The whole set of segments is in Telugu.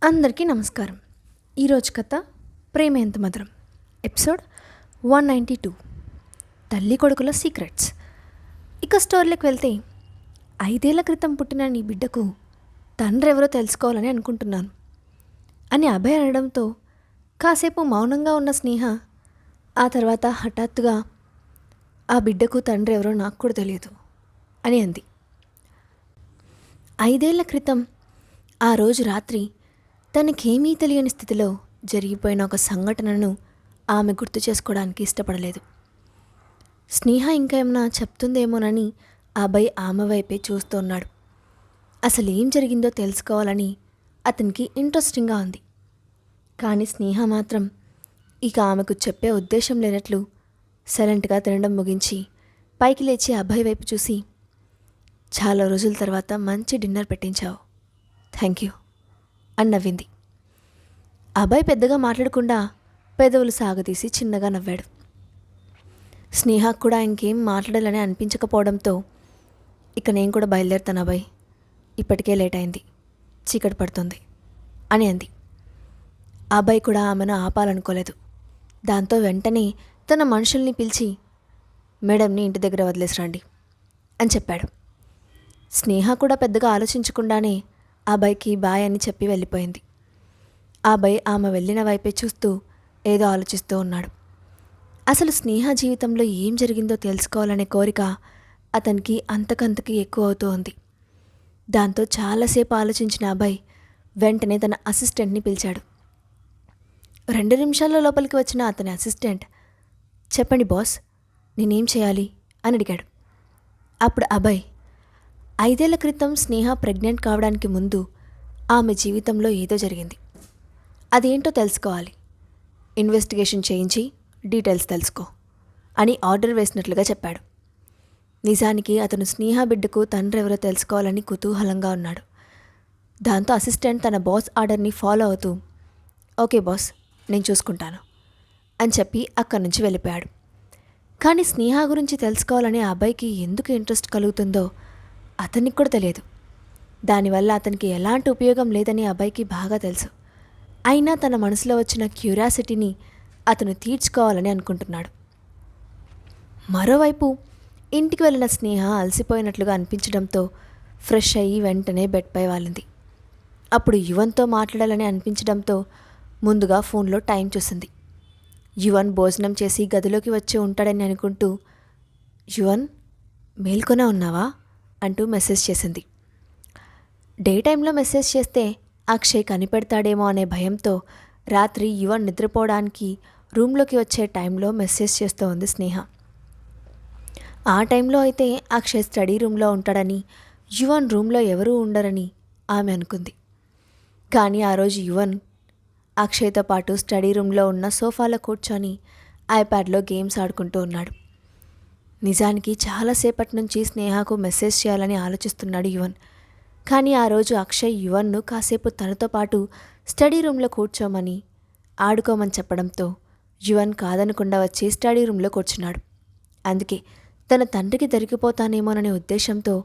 అందరికీ నమస్కారం. ఈరోజు కథ ప్రేమ ఎంత మధురం, ఎపిసోడ్ 192, తల్లి కొడుకుల సీక్రెట్స్. ఇక స్టోరీలోకి వెళ్తే, 5 ఏళ్ల క్రితం పుట్టిన నీ బిడ్డకు తండ్రి ఎవరో తెలుసుకోవాలని అనుకుంటున్నాను అని అభయ్ అనడంతో కాసేపు మౌనంగా ఉన్న స్నేహ ఆ తర్వాత హఠాత్తుగా ఆ బిడ్డకు తండ్రి ఎవరో నాకు కూడా తెలియదు అని అంది. 5 ఏళ్ల క్రితం ఆ రోజు రాత్రి తనకేమీ తెలియని స్థితిలో జరిగిపోయిన ఒక సంఘటనను ఆమె గుర్తు చేసుకోవడానికి ఇష్టపడలేదు. స్నేహ ఇంకా ఏమన్నా చెప్తుందేమోనని అభయ్ ఆమె వైపే చూస్తున్నాడు. అసలు ఏం జరిగిందో తెలుసుకోవాలని అతనికి ఇంట్రెస్టింగ్గా ఉంది. కానీ స్నేహ మాత్రం ఇక ఆమెకు చెప్పే ఉద్దేశం లేనట్లు సైలెంట్గా తినడం ముగించి పైకి లేచి అభయ్ వైపు చూసి, చాలా రోజుల తర్వాత మంచి డిన్నర్ పెట్టించావు, థ్యాంక్ యూ అని నవ్వింది. అభయ్ పెద్దగా మాట్లాడకుండా పెదవులు సాగదీసి చిన్నగా నవ్వాడు. స్నేహకు కూడా ఇంకేం మాట్లాడాలని అనిపించకపోవడంతో, ఇక నేను కూడా బయలుదేరుతాను అభయ్, ఇప్పటికే లేట్ అయింది, చీకటి పడుతుంది అని అంది. అభయ్ కూడా ఆమెను ఆపాలనుకోలేదు. దాంతో వెంటనే తన మనుషుల్ని పిలిచి మేడంని ఇంటి దగ్గర వదిలేసి రండి అని చెప్పాడు. స్నేహ కూడా పెద్దగా ఆలోచించకుండానే అభయ్కి బాయ్ అని చెప్పి వెళ్ళిపోయింది. అభయ్ ఆమె వెళ్ళిన వైపే చూస్తూ ఏదో ఆలోచిస్తూ ఉన్నాడు. అసలు స్నేహ జీవితంలో ఏం జరిగిందో తెలుసుకోవాలనే కోరిక అతనికి అంతకంతకి ఎక్కువ అవుతూ ఉంది. దాంతో చాలాసేపు ఆలోచించిన అభయ్ వెంటనే తన అసిస్టెంట్ని పిలిచాడు. 2 నిమిషాల లోపలికి వచ్చిన అతని అసిస్టెంట్, చెప్పండి బాస్, నేనేం చేయాలి అని అడిగాడు. అప్పుడు అభయ్, 5 ఏళ్ల క్రితం స్నేహ ప్రెగ్నెంట్ కావడానికి ముందు ఆమె జీవితంలో ఏదో జరిగింది, అదేంటో తెలుసుకోవాలి, ఇన్వెస్టిగేషన్ చేయించి డీటెయిల్స్ తెలుసుకో అని ఆర్డర్ వేసినట్లుగా చెప్పాడు. నిజానికి అతను స్నేహ బిడ్డకు తండ్రి ఎవరో తెలుసుకోవాలని కుతూహలంగా ఉన్నాడు. దాంతో అసిస్టెంట్ తన బాస్ ఆర్డర్ని ఫాలో అవుతూ, ఓకే బాస్, నేను చూసుకుంటాను అని చెప్పి అక్కడి నుంచి వెళ్ళిపోయాడు. కానీ స్నేహ గురించి తెలుసుకోవాలని అబ్బాయికి ఎందుకు ఇంట్రెస్ట్ కలుగుతుందో అతనికి కూడా తెలియదు. దానివల్ల అతనికి ఎలాంటి ఉపయోగం లేదని అబ్బాయికి బాగా తెలుసు. అయినా తన మనసులో వచ్చిన క్యూరియాసిటీని అతను తీర్చుకోవాలని అనుకుంటున్నాడు. మరోవైపు ఇంటికి వెళ్ళిన స్నేహ అలసిపోయినట్లుగా అనిపించడంతో ఫ్రెష్ అయ్యి వెంటనే బెడ్పై వాలింది. అప్పుడు యువన్తో మాట్లాడాలని అనిపించడంతో ముందుగా ఫోన్లో టైం చూసింది. యువన్ భోజనం చేసి గదిలోకి వచ్చి ఉంటాడని అనుకుంటూ, యువన్ మేల్కొనే ఉన్నావా అంటూ మెసేజ్ చేసింది. డే టైంలో మెసేజ్ చేస్తే అక్షయ్ కనిపెడతాడేమో అనే భయంతో రాత్రి యువన్ నిద్రపోవడానికి రూమ్లోకి వచ్చే టైంలో మెసేజ్ చేస్తూ ఉంది స్నేహ. ఆ టైంలో అయితే అక్షయ్ స్టడీ రూమ్లో ఉంటాడని, యువన్ రూమ్లో ఎవరూ ఉండరని ఆమె అనుకుంది. కానీ ఆ రోజు యువన్ అక్షయ్తో పాటు స్టడీ రూమ్లో ఉన్న సోఫాలో కూర్చొని ఐప్యాడ్లో గేమ్స్ ఆడుకుంటూ ఉన్నాడు. నిజానికి చాలాసేపటి నుంచి స్నేహకు మెసేజ్ చేయాలని ఆలోచిస్తున్నాడు యువన్. కానీ ఆ రోజు అక్షయ్ యువన్ను కాసేపు తనతో పాటు స్టడీ రూమ్లో కూర్చోమని, ఆడుకోమని చెప్పడంతో యువన్ కాదనకుండా వచ్చి స్టడీ రూమ్లో కూర్చున్నాడు. అందుకే తన తండ్రికి దొరికిపోతానేమోననే ఉద్దేశంతో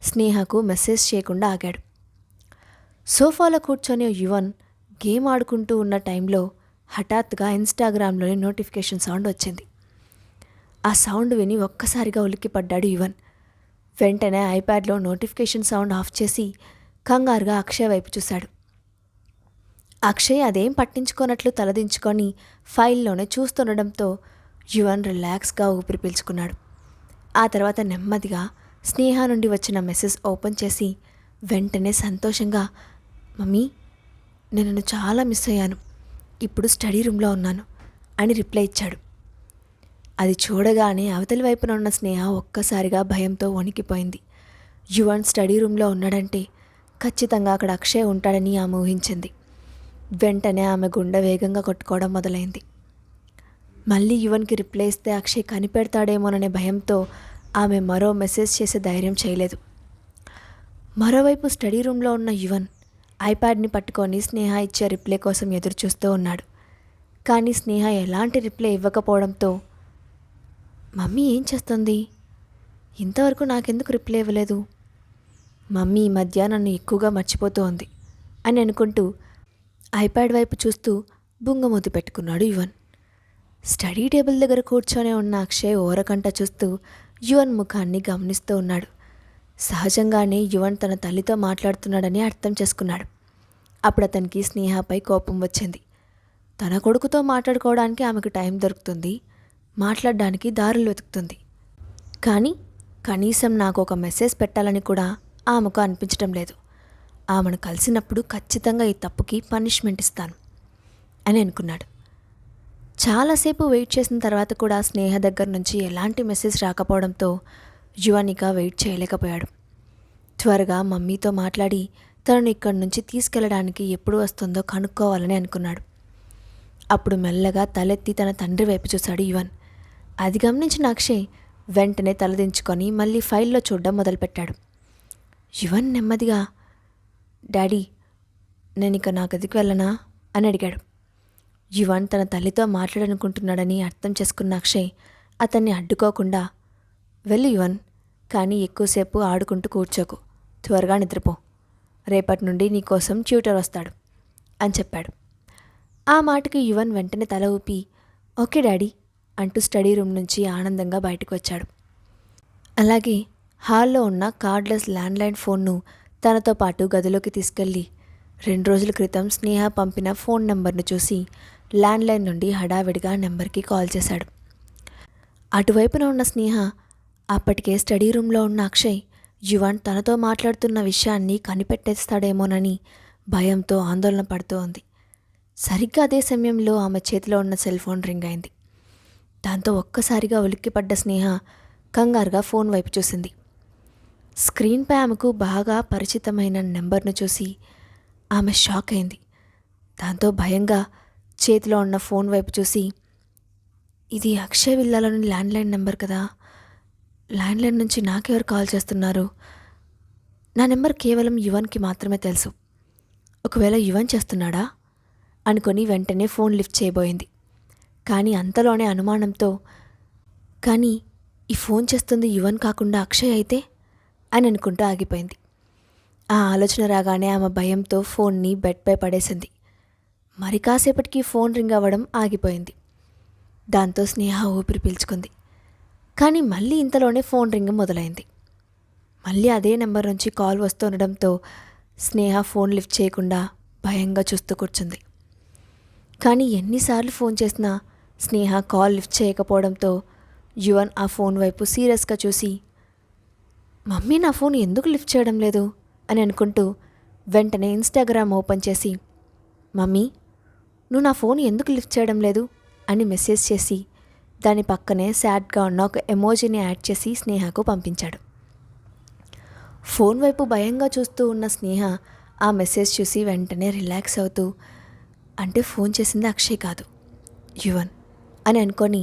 స్నేహకు మెసేజ్ చేయకుండా ఆగాడు. సోఫాలో కూర్చొని యువన్ గేమ్ ఆడుకుంటూ ఉన్న టైంలో హఠాత్తుగా ఇన్స్టాగ్రామ్లోని నోటిఫికేషన్ సౌండ్ వచ్చింది. ఆ సౌండ్ విని ఒక్కసారిగా ఉలిక్కిపడ్డాడు యువన్. వెంటనే ఐప్యాడ్లో నోటిఫికేషన్ సౌండ్ ఆఫ్ చేసి కంగారుగా అక్షయ్ వైపు చూశాడు. అక్షయ్ అదేం పట్టించుకోనట్లు తలదించుకొని ఫైల్లోనే చూస్తుండడంతో యువన్ రిలాక్స్గా ఊపిరి పీల్చుకున్నాడు. ఆ తర్వాత నెమ్మదిగా స్నేహ నుండి వచ్చిన మెసేజ్ ఓపెన్ చేసి వెంటనే సంతోషంగా, మమ్మీ, నేను చాలా మిస్ అయ్యాను, ఇప్పుడు స్టడీ రూమ్లో ఉన్నాను అని రిప్లై ఇచ్చాడు. అది చూడగానే అవతలి వైపున ఉన్న స్నేహ ఒక్కసారిగా భయంతో వణికిపోయింది. యువన్ స్టడీ రూమ్లో ఉన్నాడంటే ఖచ్చితంగా అక్కడ అక్షయ్ ఉంటాడని ఆమె ఊహించింది. వెంటనే ఆమె గుండె వేగంగా కొట్టుకోవడం మొదలైంది. మళ్ళీ యువన్కి రిప్లై ఇస్తే అక్షయ్ కనిపెడతాడేమోననే భయంతో ఆమె మరో మెసేజ్ చేసే ధైర్యం చేయలేదు. మరోవైపు స్టడీ రూమ్లో ఉన్న యువన్ ఐప్యాడ్ని పట్టుకొని స్నేహ ఇచ్చే రిప్లై కోసం ఎదురు చూస్తూ ఉన్నాడు. కానీ స్నేహ ఎలాంటి రిప్లై ఇవ్వకపోవడంతో, మమ్మీ ఏం చేస్తుంది, ఇంతవరకు నాకెందుకు రిప్లై ఇవ్వలేదు, మమ్మీ ఈ మధ్య నన్ను ఎక్కువగా మర్చిపోతూ ఉంది అని అనుకుంటూ ఐప్యాడ్ వైపు చూస్తూ బుంగమూతి పెట్టుకున్నాడు యువన్. స్టడీ టేబుల్ దగ్గర కూర్చొని ఉన్న అక్షయ్ ఓరకంట చూస్తూ యువన్ ముఖాన్ని గమనిస్తూ ఉన్నాడు. సహజంగానే యువన్ తన తల్లితో మాట్లాడుతున్నాడని అర్థం చేసుకున్నాడు. అప్పుడు అతనికి స్నేహపై కోపం వచ్చింది. తన కొడుకుతో మాట్లాడుకోవడానికి ఆమెకు టైం దొరుకుతుంది, మాట్లాడడానికి దారులు వెతుకుతుంది. కానీ కనీసం నాకు ఒక మెసేజ్ పెట్టాలని కూడా ఆమెకు అనిపించడం లేదు. ఆమెను కలిసినప్పుడు ఖచ్చితంగా ఈ తప్పుకి పనిష్మెంట్ ఇస్తాను అని అనుకున్నాడు. చాలాసేపు వెయిట్ చేసిన తర్వాత కూడా స్నేహ దగ్గర నుంచి ఎలాంటి మెసేజ్ రాకపోవడంతో యువనిక వెయిట్ చేయలేకపోయాడు. త్వరగా మమ్మీతో మాట్లాడి తనను ఇక్కడి నుంచి తీసుకెళ్లడానికి ఎప్పుడు వస్తుందో కనుక్కోవాలని అనుకున్నాడు. అప్పుడు మెల్లగా తలెత్తి తన తండ్రి వైపు చూశాడు యువన్. అది గమనించిన అక్షయ్ వెంటనే తలదించుకొని మళ్ళీ ఫైల్లో చూడడం మొదలుపెట్టాడు. యువన్ నెమ్మదిగా, డాడీ, నేనిక నా గదికి వెళ్ళనా అని అడిగాడు. యువన్ తన తల్లితో మాట్లాడనుకుంటున్నాడని అర్థం చేసుకున్న అక్షయ్ అతన్ని అడ్డుకోకుండా, వెళ్ళు యువన్, కానీ ఎక్కువసేపు ఆడుకుంటూ కూర్చోకు, త్వరగా నిద్రపో, రేపటి నుండి నీకోసం ట్యూటర్ వస్తాడు అని చెప్పాడు. ఆ మాటకి యువన్ వెంటనే తల ఊపి, ఓకే డాడీ అంటూ స్టడీ రూమ్ నుంచి ఆనందంగా బయటకు వచ్చాడు. అలాగే హాల్లో ఉన్న కార్డ్లెస్ ల్యాండ్లైన్ ఫోన్ను తనతో పాటు గదిలోకి తీసుకెళ్ళి 2 రోజుల క్రితం స్నేహ పంపిన ఫోన్ నెంబర్ను చూసి ల్యాండ్లైన్ నుండి హడావిడిగా నెంబర్కి కాల్ చేశాడు. అటువైపున ఉన్న స్నేహ అప్పటికే స్టడీ రూమ్లో ఉన్న అక్షయ్ యువన్ తనతో మాట్లాడుతున్న విషయాన్ని కనిపెట్టేస్తాడేమోనని భయంతో ఆందోళన పడుతూ ఉంది. సరిగ్గా అదే సమయంలో ఆమె చేతిలో ఉన్న సెల్ ఫోన్ రింగ్ అయింది. దాంతో ఒక్కసారిగా ఉలిక్కిపడ్డ స్నేహ కంగారుగా ఫోన్ వైపు చూసింది. స్క్రీన్పై ఆమెకు బాగా పరిచితమైన నెంబర్ను చూసి ఆమె షాక్ అయింది. దాంతో భయంగా చేతిలో ఉన్న ఫోన్ వైపు చూసి, ఇది అక్షయ్ విల్లాలోని ల్యాండ్లైన్ నెంబర్ కదా, ల్యాండ్లైన్ నుంచి నాకెవరు కాల్ చేస్తున్నారు? నా నెంబర్ కేవలం యువన్కి మాత్రమే తెలుసు, ఒకవేళ యువన్ చేస్తున్నాడా అనుకొని వెంటనే ఫోన్ లిఫ్ట్ చేయబోయింది. కానీ అంతలోనే అనుమానంతో, కానీ ఈ ఫోన్ చేస్తుంది యువన్ కాకుండా అక్షయ్ అయితే అని అనుకుంటూ ఆగిపోయింది. ఆ ఆలోచన రాగానే ఆమె భయంతో ఫోన్ని బెడ్పై పడేసింది. మరి కాసేపటికి ఫోన్ రింగ్ అవ్వడం ఆగిపోయింది. దాంతో స్నేహ ఊపిరి పీల్చుకుంది. కానీ మళ్ళీ ఇంతలోనే ఫోన్ రింగ్ మొదలైంది. మళ్ళీ అదే నెంబర్ నుంచి కాల్ వస్తుండడంతో స్నేహ ఫోన్ లిఫ్ట్ చేయకుండా భయంగా చూస్తూ కూర్చుంది. కానీ ఎన్నిసార్లు ఫోన్ చేసినా స్నేహ కాల్ లిఫ్ట్ చేయకపోవడంతో యువన్ ఆ ఫోన్ వైపు సీరియస్గా చూసి, మమ్మీ నా ఫోన్ ఎందుకు లిఫ్ట్ చేయడం లేదు అని అనుకుంటూ వెంటనే ఇన్స్టాగ్రామ్ ఓపెన్ చేసి, మమ్మీ నువ్వు నా ఫోన్ ఎందుకు లిఫ్ట్ చేయడం లేదు అని మెసేజ్ చేసి దాని పక్కనే సాడ్గా ఉన్న ఒక ఎమోజీని యాడ్ చేసి స్నేహకు పంపించాడు. ఫోన్ వైపు భయంగా చూస్తూ ఉన్న స్నేహ ఆ మెసేజ్ చూసి వెంటనే రిలాక్స్ అవుతూ, అంటే ఫోన్ చేసింది అక్షయ్ కాదు, యువన్ అని అనుకొని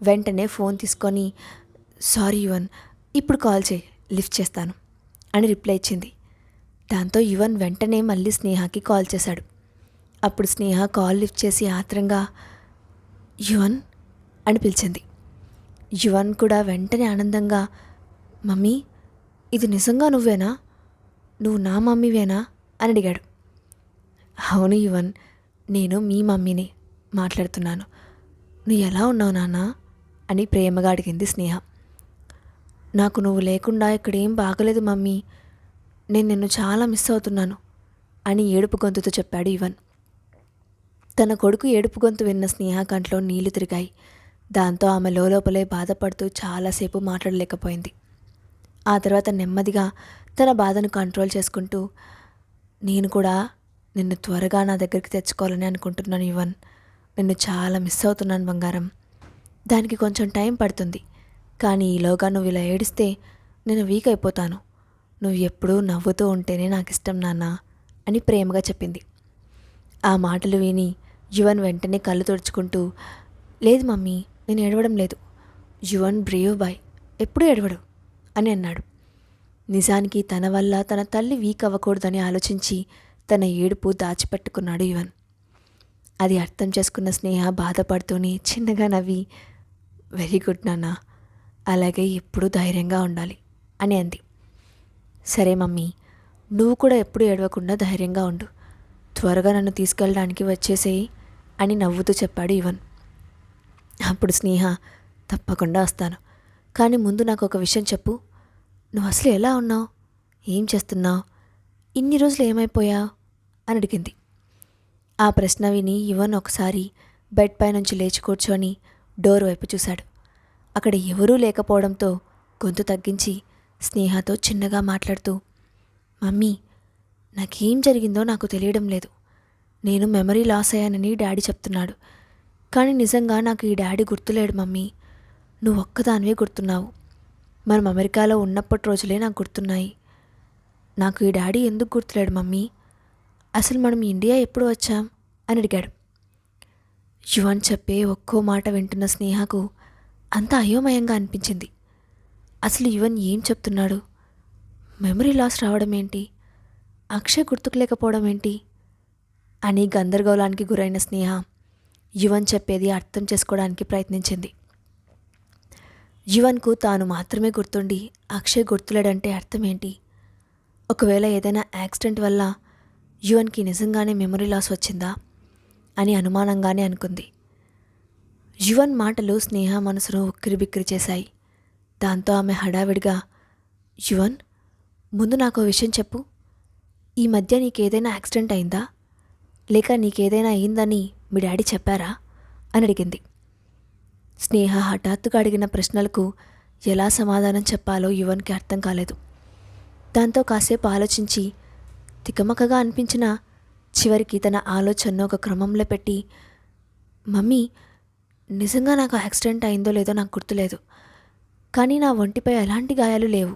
వెంటనే ఫోన్ తీసుకొని, సారీ యువన్, ఇప్పుడు కాల్ చేయి, లిఫ్ట్ చేస్తాను అని రిప్లై ఇచ్చింది. దాంతో యువన్ వెంటనే మళ్ళీ స్నేహకి కాల్ చేశాడు. అప్పుడు స్నేహ కాల్ లిఫ్ట్ చేసి ఆత్రంగా, యువన్ అని పిలిచింది. యువన్ కూడా వెంటనే ఆనందంగా, మమ్మీ ఇది నిజంగా నువ్వేనా, నువ్వు నా మమ్మీవేనా అని అడిగాడు. అవును యువన్, నేను మీ మమ్మీని మాట్లాడుతున్నాను, నువ్వు ఎలా ఉన్నావు నాన్న అని ప్రేమగా అడిగింది స్నేహ. నాకు నువ్వు లేకుండా ఇక్కడేం బాగలేదు మమ్మీ, నేను నిన్ను చాలా మిస్ అవుతున్నాను అని ఏడుపు గొంతుతో చెప్పాడు యువన్. తన కొడుకు ఏడుపు గొంతు విన్న స్నేహ కంట్లో నీళ్లు తిరిగాయి. దాంతో ఆమె లోపలే బాధపడుతూ చాలాసేపు మాట్లాడలేకపోయింది. ఆ తర్వాత నెమ్మదిగా తన బాధను కంట్రోల్ చేసుకుంటూ, నేను కూడా నిన్ను త్వరగా నా దగ్గరికి తెచ్చుకోవాలని అనుకుంటున్నాను యువన్, నిన్ను చాలా మిస్ అవుతున్నాను బంగారం, దానికి కొంచెం టైం పడుతుంది, కానీ ఈలోగా నువ్వు ఇలా ఏడిస్తే నేను వీక్ అయిపోతాను, నువ్వు ఎప్పుడూ నవ్వుతూ ఉంటేనే నాకు ఇష్టం నాన్న అని ప్రేమగా చెప్పింది. ఆ మాటలు విని యువన్ వెంటనే కళ్ళు తుడుచుకుంటూ, లేదు మమ్మీ నేను ఏడవడం లేదు, యువన్ బ్రేవ్ బాయ్, ఎప్పుడూ ఏడవడు అని అన్నాడు. నిజానికి తన వల్ల తన తల్లి వీక్ అవ్వకూడదని ఆలోచించి తన ఏడుపు దాచిపెట్టుకున్నాడు యువన్. అది అర్థం చేసుకున్న స్నేహ బాధపడుతూనే చిన్నగా నవ్వి, వెరీ గుడ్ నాన్న, అలాగే ఎప్పుడూ ధైర్యంగా ఉండాలి అని అంది. సరే మమ్మీ, నువ్వు కూడా ఎప్పుడు ఏడవకుండా ధైర్యంగా ఉండు, త్వరగా నన్ను తీసుకెళ్ళడానికి వచ్చేసేయి అని నవ్వుతూ చెప్పాడు యువన్. అప్పుడు స్నేహ, తప్పకుండా వస్తాను, కానీ ముందు నాకు ఒక విషయం చెప్పు. నువ్వు అసలు ఎలా ఉన్నావు? ఏం చేస్తున్నావు? ఇన్ని రోజులు ఏమైపోయావు అని అడిగింది. ఆ ప్రశ్న విని యువన్ ఒకసారి బెడ్ పై నుంచి లేచి కూర్చొని డోర్ వైపు చూశాడు. అక్కడ ఎవరూ లేకపోవడంతో గొంతు తగ్గించి స్నేహతో చిన్నగా మాట్లాడుతూ, మమ్మీ, నాకేం జరిగిందో నాకు తెలియడం లేదు. నేను మెమరీ లాస్ అయ్యానని డాడీ చెప్తున్నాడు, కానీ నిజంగా నాకు ఈ డాడీ గుర్తులేడు మమ్మీ. నువ్వు ఒక్కదానివే గుర్తున్నావు. మనం అమెరికాలో ఉన్నప్పటి రోజులే నాకు గుర్తున్నాయి. నాకు ఈ డాడీ ఎందుకు గుర్తులేడు మమ్మీ? అసలు మనం ఇండియా ఎప్పుడు వచ్చాం అని అడిగాడు. యువన్ చెప్పే ఒక్కో మాట వింటున్న స్నేహకు అంత అయోమయంగా అనిపించింది. అసలు యువన్ ఏం చెప్తున్నాడు? మెమరీ లాస్ రావడం ఏంటి? అక్షయ్ గుర్తుకు లేకపోవడం ఏంటి అని గందరగోళానికి గురైన స్నేహ యువన్ చెప్పేది అర్థం చేసుకోవడానికి ప్రయత్నించింది. యువన్కు తాను మాత్రమే గుర్తుండి అక్షయ్ గుర్తులేడంటే అర్థం ఏంటి? ఒకవేళ ఏదైనా యాక్సిడెంట్ వల్ల యువన్కి నిజంగానే మెమరీ లాస్ వచ్చిందా అని అనుమానంగానే అనుకుంది. యువన్ మాటలు స్నేహ మనసును ఉక్కిరిబిక్కిరి చేశాయి. దాంతో ఆమె హడావిడిగా, యువన్, ముందు నాకు విషయం చెప్పు. ఈ మధ్య నీకేదైనా యాక్సిడెంట్ అయిందా? లేక నీకేదైనా అయిందని మీ డాడీ చెప్పారా అని అడిగింది. స్నేహ హఠాత్తుగా అడిగిన ప్రశ్నలకు ఎలా సమాధానం చెప్పాలో యువన్కి అర్థం కాలేదు. దాంతో కాసేపు ఆలోచించి తికమకగా అనిపించిన చివరికి తన ఆలోచనను ఒక క్రమంలో పెట్టి, మమ్మీ, నిజంగా నాకు యాక్సిడెంట్ అయిందో లేదో నాకు గుర్తులేదు, కానీ నా ఒంటిపై ఎలాంటి గాయాలు లేవు,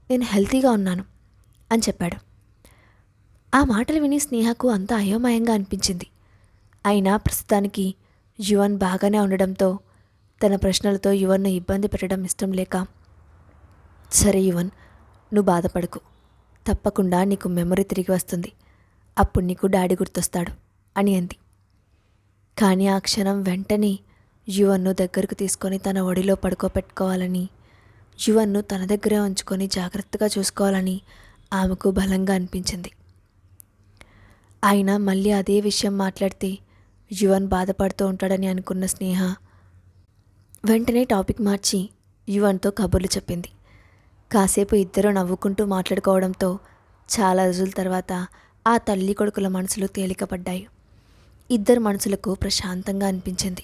నేను హెల్తీగా ఉన్నాను అని చెప్పాడు. ఆ మాటలు విని స్నేహకు అంత అయోమయంగా అనిపించింది. అయినా ప్రస్తుతానికి యువన్ బాగానే ఉండడంతో తన ప్రశ్నలతో యువన్ను ఇబ్బంది పెట్టడం ఇష్టం లేక, సరే యువన్, నువ్వు బాధపడకు, తప్పకుండా నీకు మెమరీ తిరిగి వస్తుంది, అప్పుడు నీకు డాడీ గుర్తొస్తాడు అని అంది. కానీ ఆ క్షణం వెంటనే యువన్ను దగ్గరకు తీసుకొని తన ఒడిలో పడుకోబెట్టుకోవాలని, యువన్ను తన దగ్గరే ఉంచుకొని జాగ్రత్తగా చూసుకోవాలని ఆమెకు బలంగా అనిపించింది. అయినా మళ్ళీ అదే విషయం మాట్లాడితే యువన్ బాధపడుతూ ఉంటాడని అనుకున్న స్నేహ వెంటనే టాపిక్ మార్చి యువన్తో కబుర్లు చెప్పింది. కాసేపు ఇద్దరు నవ్వుకుంటూ మాట్లాడుకోవడంతో చాలా రోజుల తర్వాత ఆ తల్లి కొడుకుల మనసులు తేలికపడ్డాయి. ఇద్దరు మనసులకు ప్రశాంతంగా అనిపించింది.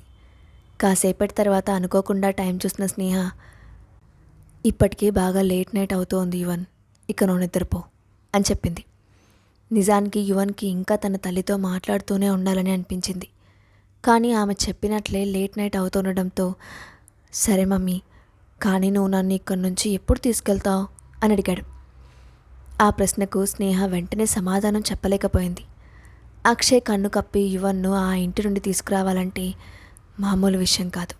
కాసేపటి తర్వాత అనుకోకుండా టైం చూసిన స్నేహ, ఇప్పటికీ బాగా లేట్ నైట్ అవుతోంది యువన్, ఇక నువ్వు నిద్రపో అని చెప్పింది. నిజానికి యువన్కి ఇంకా తన తల్లితో మాట్లాడుతూనే ఉండాలని అనిపించింది. కానీ ఆమె చెప్పినట్లే లేట్ నైట్ అవుతుండడంతో, సరే మమ్మీ, కానీ నువ్వు నన్ను ఇక్కడి నుంచి ఎప్పుడు తీసుకెళ్తావు అని అడిగాడు. ఆ ప్రశ్నకు స్నేహ వెంటనే సమాధానం చెప్పలేకపోయింది. అక్షయ్ కన్ను కప్పి యువన్ను ఆ ఇంటి నుండి తీసుకురావాలంటే మామూలు విషయం కాదు.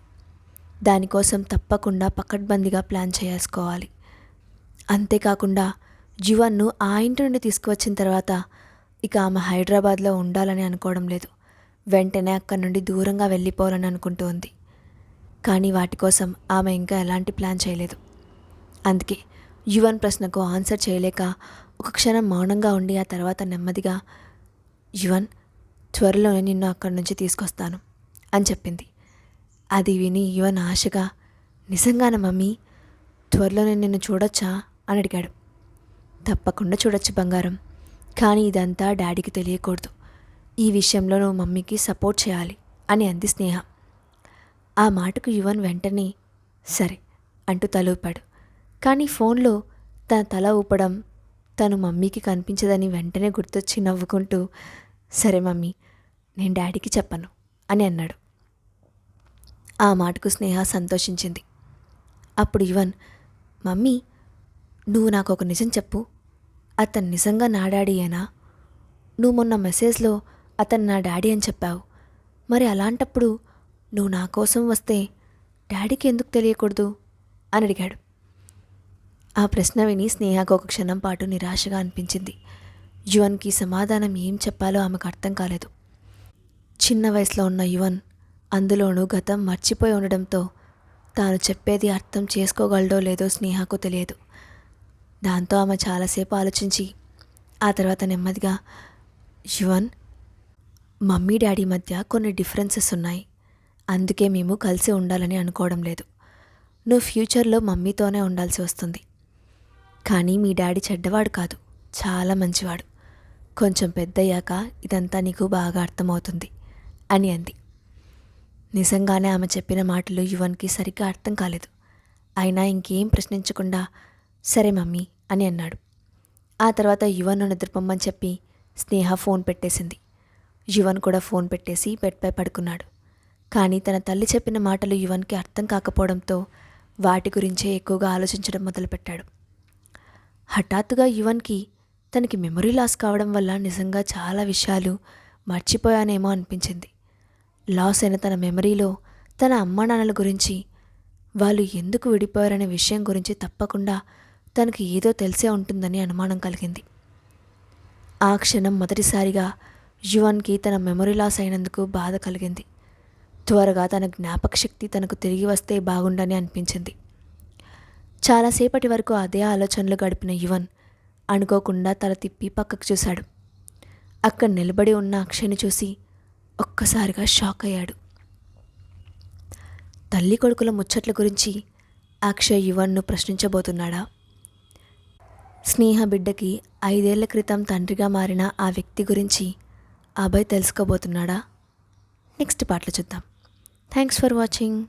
దానికోసం తప్పకుండా పకడ్బందీగా ప్లాన్ చేసుకోవాలి. అంతేకాకుండా యువన్ను ఆ ఇంటి నుండి తీసుకువచ్చిన తర్వాత ఇక ఆమె హైదరాబాద్లో ఉండాలని అనుకోవడం లేదు. వెంటనే అక్కడి నుండి దూరంగా వెళ్ళిపోవాలని అనుకుంటూ ఉంది. కానీ వాటి కోసం ఆమె ఇంకా ఎలాంటి ప్లాన్ చేయలేదు. అందుకే యువన్ ప్రశ్నకు ఆన్సర్ చేయలేక ఒక క్షణం మౌనంగా ఉండి ఆ తర్వాత నెమ్మదిగా, యువన్, త్వరలోనే నిన్ను అక్కడి నుంచి తీసుకొస్తాను అని చెప్పింది. అది విని యువన్ ఆశగా, నిజంగానా మమ్మీ, త్వరలోనే నిన్ను చూడొచ్చా అని అడిగాడు. తప్పకుండా చూడొచ్చు బంగారం, కానీ ఇదంతా డాడీకి తెలియకూడదు. ఈ విషయంలో నువ్వు మమ్మీకి సపోర్ట్ చేయాలి అని అంది స్నేహ. ఆ మాటకు యువన్ వెంటనే సరే అంటూ తల ఊపాడు. కానీ ఫోన్లో తన తల ఊపడం తను మమ్మీకి కనిపించదని వెంటనే గుర్తొచ్చి నవ్వుకుంటూ, సరే మమ్మీ, నేను డాడీకి చెప్పను అని అన్నాడు. ఆ మాటకు స్నేహ సంతోషించింది. అప్పుడు యువన్, మమ్మీ, నువ్వు నాకు ఒక నిజం చెప్పు, అతను నిజంగా నా డాడీయేనా? నువ్వు మొన్న మెసేజ్లో అతను నా డాడీ అని చెప్పావు, మరి అలాంటప్పుడు నువ్వు నా కోసం వస్తే డాడీకి ఎందుకు తెలియకూడదు అని అడిగాడు. ఆ ప్రశ్న విని స్నేహకు ఒక క్షణం పాటు నిరాశగా అనిపించింది. యువన్కి సమాధానం ఏం చెప్పాలో ఆమెకు అర్థం కాలేదు. చిన్న వయసులో ఉన్న యువన్, అందులోనూ గతం మర్చిపోయి ఉండడంతో తాను చెప్పేది అర్థం చేసుకోగలడో లేదో స్నేహకు తెలియదు. దాంతో ఆమె చాలాసేపు ఆలోచించి ఆ తర్వాత నెమ్మదిగా, యువన్, మమ్మీ డాడీ మధ్య కొన్ని డిఫరెన్సెస్ ఉన్నాయి. అందుకే మేము కలిసి ఉండాలని అనుకోవడం లేదు. నువ్వు ఫ్యూచర్లో మమ్మీతోనే ఉండాల్సి వస్తుంది. కానీ మీ డాడీ చెడ్డవాడు కాదు, చాలా మంచివాడు. కొంచెం పెద్దయ్యాక ఇదంతా నీకు బాగా అర్థమవుతుంది అని అంది. నిజంగానే ఆమె చెప్పిన మాటలు యువన్కి సరిగ్గా అర్థం కాలేదు. అయినా ఇంకేం ప్రశ్నించకుండా సరే మమ్మీ అని అన్నాడు. ఆ తర్వాత యువన్ను నిద్రపోమ్మని చెప్పి స్నేహ ఫోన్ పెట్టేసింది. యువన్ కూడా ఫోన్ పెట్టేసి బెడ్పై పడుకున్నాడు. కానీ తన తల్లి చెప్పిన మాటలు యువన్కి అర్థం కాకపోవడంతో వాటి గురించే ఎక్కువగా ఆలోచించడం మొదలుపెట్టాడు. హఠాత్తుగా యువన్కి తనకి మెమరీ లాస్ కావడం వల్ల నిజంగా చాలా విషయాలు మర్చిపోయానేమో అనిపించింది. లాస్ అయిన తన మెమరీలో తన అమ్మానాన్నల గురించి, వాళ్ళు ఎందుకు విడిపోయారనే విషయం గురించి తప్పకుండా తనకి ఏదో తెలిసే ఉంటుందని అనుమానం కలిగింది. ఆ క్షణం మొదటిసారిగా యువన్కి తన మెమరీ లాస్ అయినందుకు బాధ కలిగింది. త్వరగా తన జ్ఞాపకశక్తి తనకు తిరిగి వస్తే బాగుండని అనిపించింది. చాలాసేపటి వరకు అదే ఆలోచనలు గడిపిన యువన్ అనుకోకుండా తల తిప్పి పక్కకు చూశాడు. అక్కడ నిలబడి ఉన్న అక్షయ్ని చూసి ఒక్కసారిగా షాక్ అయ్యాడు. తల్లి కొడుకుల ముచ్చట్ల గురించి అక్షయ్ యువన్ను ప్రశ్నించబోతున్నాడా? స్నేహ బిడ్డకి 5 ఏళ్ల క్రితం తండ్రిగా మారిన ఆ వ్యక్తి గురించి అభయ్ తెలుసుకోబోతున్నాడా? నెక్స్ట్ పార్ట్లో చూద్దాం. Thanks for watching.